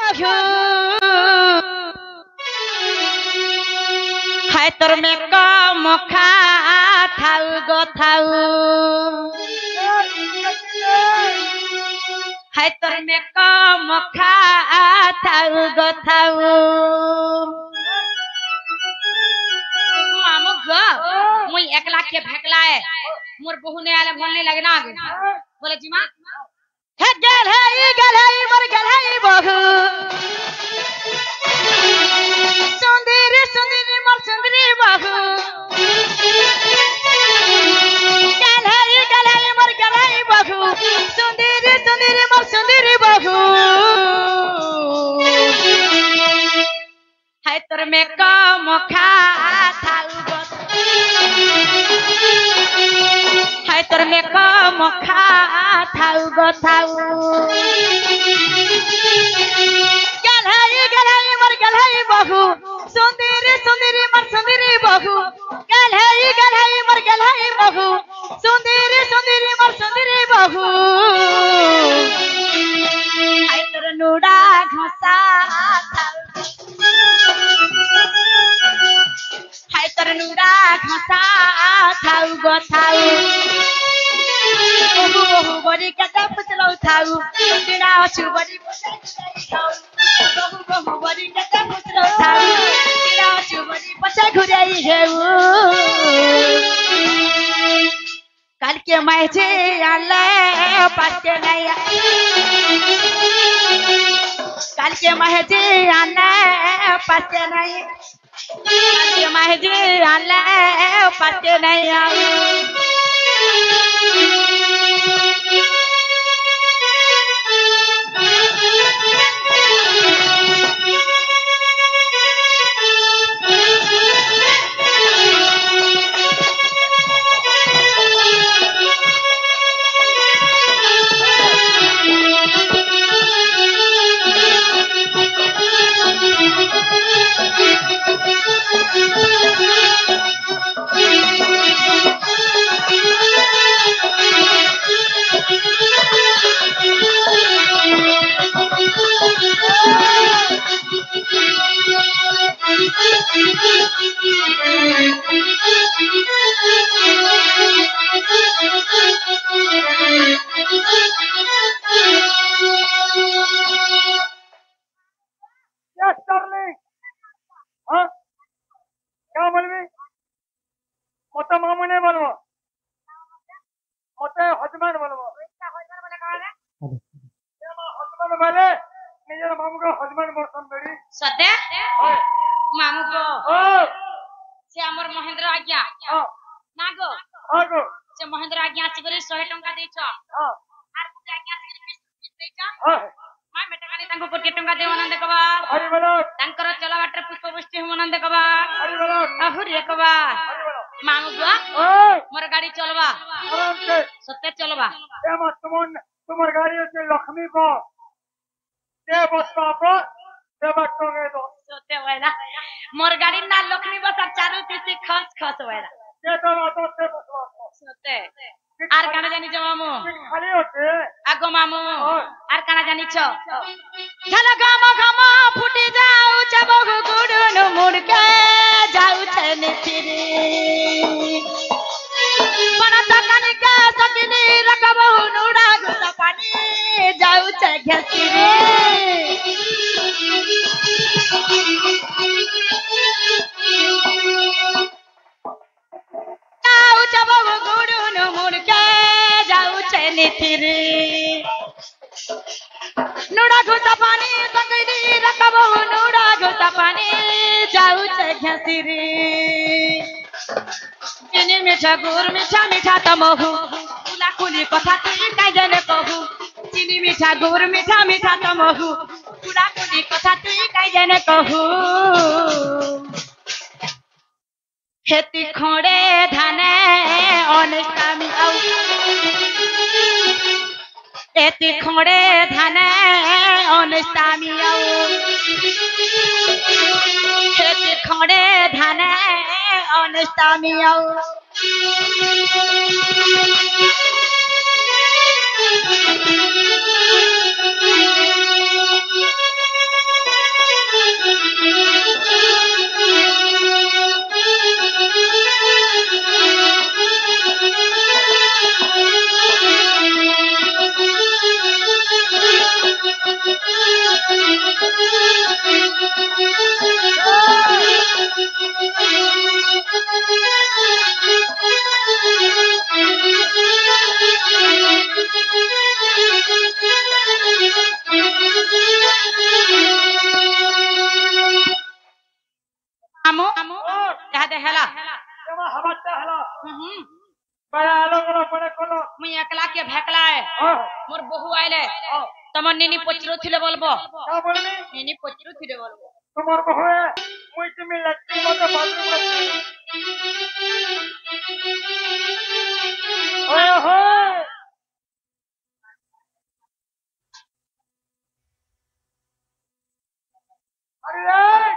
बघू हाय तोर में कम खा थाउ गो थाउ हाय तोर में कम खा थाउ गो थाउ मामू गो मुई एकला के भेकला है मोर बहू ने आले बोल नहीं लगे ना बोले जी मां हे गल है मर गल है बहू सुंदरी सुंदरी मर सुंदरी बहू गल है मर गल है बहू सुंदरी सुंदरी मर सुंदरी बहू हाय तोर में कम खा थाउ हाय तोर में कम खा थाउ गो थाउ गल है मर गल है बहू सुंदरी सुंदरी मर सुंदरी बहू गल है मर गल है बहू सुंदरी सुंदरी मर सुंदरी बहू हाय तोर नुड़ा घसा थाउ हाय तोर नुड़ा घसा थाउ गो थाउ बहू बहू बड़ी कता पुतलो थाउ बिना असु बड़ी बहू बहू बड़ी कता पुतलो थाउ बिना असु बड़ी पछा घुराई हेउ काल के माइजे आले पाते नया काल के माइजे आले पाते नहीं काल के माइजे आले पाते नहीं मामू को से हमर महेंद्र आज्ञा ना गो से महेंद्र आज्ञा से गरी 100 टंका देछ आर पूजा आज्ञा से 20 देछ मां बेटा कानी तांको कोटी टंका देव आनंद कबा हरि बोलो तांकर चला बाटर पुष्पवृष्टि हम आनंद कबा हरि बोलो अहुर एकबा मामू गो मोर गाड़ी चलबा आराम से सत्य चलबा ए मत तुमर गाड़ी से लक्ष्मी को ते बसपा को ते बटोगे दो सोते वाला मोर गाड़ी ना लक्ष्मी बस चारू तीसी खस खस वाला ते तो से बसवा सोते आर काना जानी छ मामू खाली होते आगो मामू आर काना जानी छ चलो गम गम फुटी जाऊ चबगु गुडुनु मुडके जाऊ छने फिरी बनत कनिका सकिनी रकबहु नुडा गुस पानी जाऊ छ घसिरे जाऊ चबगु गुडुनु मुडके जाऊ छने फिरी नुडा गुस पानी सकिनी रकबहु नुडा गुस पानी जाऊ छ घसिरे चिनी मिठा गुर मिठा मिठा तमहु कुला कुली कथा तुई काई जने कहू चिनी मिठा गुर मिठा मिठा तमहु कुला कुली कथा तुई काई जने कहू खेती खड़े धाने अनस्तामी आउ खेती खड़े धाने अनस्तामी आउ खेती खड़े धाने अनस्तामी आउ मुई एकला के भेकला है मोर बहु आइले तमर निनी पचरो थिले बोलबो का बोलबी निनी पचरो थिले बोलबो তোমার বহু है मुई তুমি लट्टी मत बाथरूम में ओए होए अरे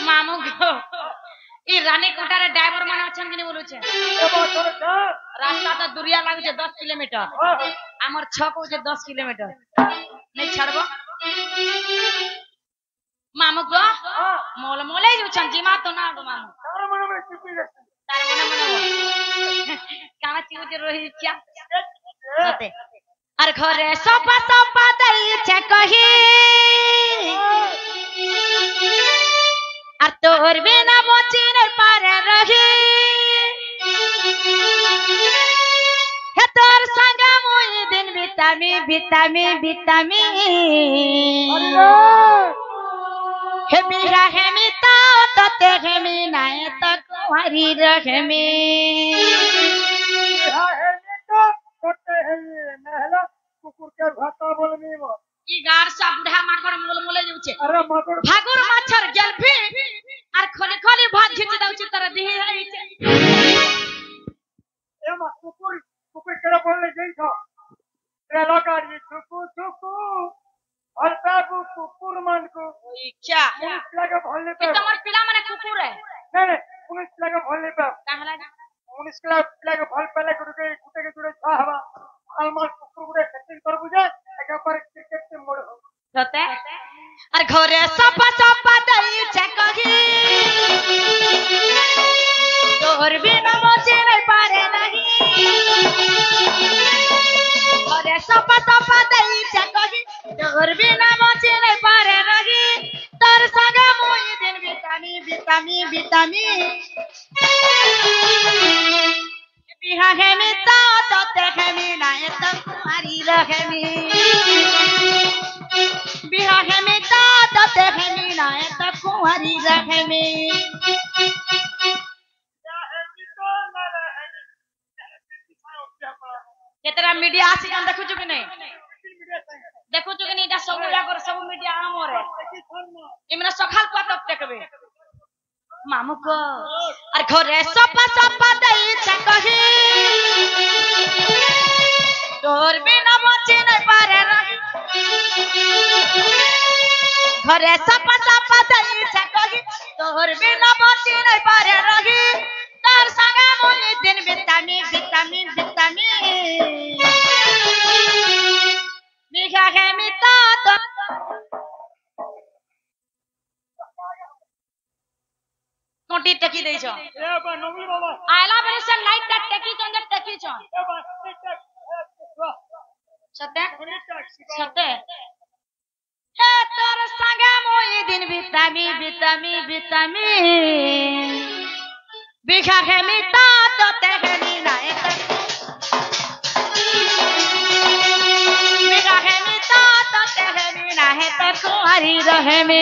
मामू गो ई रानी कोटारे ड्राइवर माने अछन कि बोलु छे ए बात छोड़ जा रास्ता तो दूरिया लागु छे 10 किलोमीटर हमर 6 को छे 10 किलोमीटर नहीं छड़बो मामू गो मोल मोले जो छन जीमा तो ना गो मामू तार मन में चिपी ले तार मने काना चिउ जे रोही क्या सते अर घरे सोपा दई छे कही আর তোর বিনা বচিনের পারে রহি হে তোর সঙ্গ মুই দিন বিতামি হে বিরা হেমি তে হেমি নাই তো কুমারি রহেমি है तो छोटे है ये नहला कुकुर के भाता बोलबी वो ই গার সা বুড়া মাকড় মোলমোলে যাচ্ছে अरे मगर ভাগুর মাছর গেলফি আর খলি খলি ভাত ঝিচে দাউছে তার দেহে হইছে ए मा कुकुर कुकुर केड़ा बोलले जई था रे लगाड़ी छुकू और बाबू कुकुर मन को ইচ্ছা पुलिस लगे भोलने কি पे তোমার পিলা মানে কুকুর है नहीं पुलिस लगे भोलने पे কাহলা पुलिस लगे भोल पहले गुटे के जुड़े था हवा अलमार कुकुर गुड़े सेटिंग कर बुझे एक पर क्रिकेट से मोड़ हो সতে আর ঘরে সোপা দই ছে কহি তোর বিনা বচিনের পারে নাহি ঘরে সোপা দই ছে কহি তোর বিনা বচিনের পারে নাহি তোর সঙ্গ মুই দিন বিতামি বিহা হেমি তো তে হেমি নাই তো কুমারি রহেমি বিহা হেমি তো তে হেমি নাই তো কুমারি রহেমি केतरा मीडिया आसी जन देखु कि नहीं देखु कि नहीं दा सब जाकर सब मीडिया हमर इमना सखाल पातक देखबे मामू को और घरे सोपा दई छे कही तोर बिना बचे नहीं पारे रही घरे सोपा दई छे कही तोर बिना बचे नहीं पारे रही तार संग मोई दिन बितामी बिखा के मिता तो कोटी टेकी देई छ ए बा नंगली बाबा आयला बरे से लाइट का टेकी छ ए बा सते हे तोर संग मोई दिन बितामी बिखा के मिता तो ते हेनी नाय बिखा के मिता तो ते हेनी नाय तो कुमारी रहेमी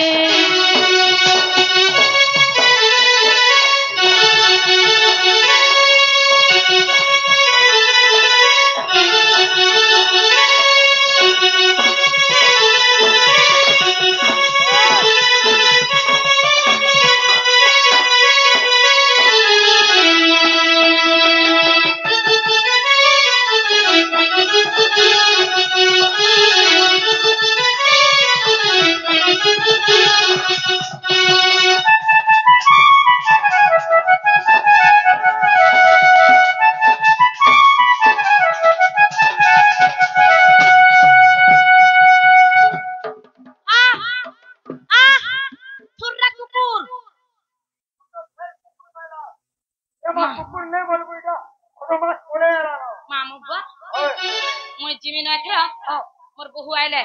मोर बहु आइले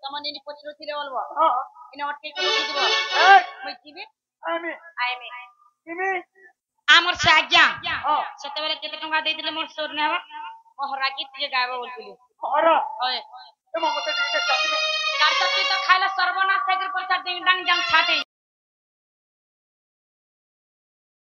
तमन इनी पछरो थिले बोलबो इने अटके के रोकी दिबो मई किबे आइमे किमी आमर से आज्ञा सते बेले केते टंका दे दिले मोर सोर नेबा ओहरा गीत जे गाबो बोलतिली ओहरा ओए ए मते टिके चाटी गार सत्ती तो खाइला सर्वनाश साइकिल पर चढ़ डिंग डंग जंग छाटे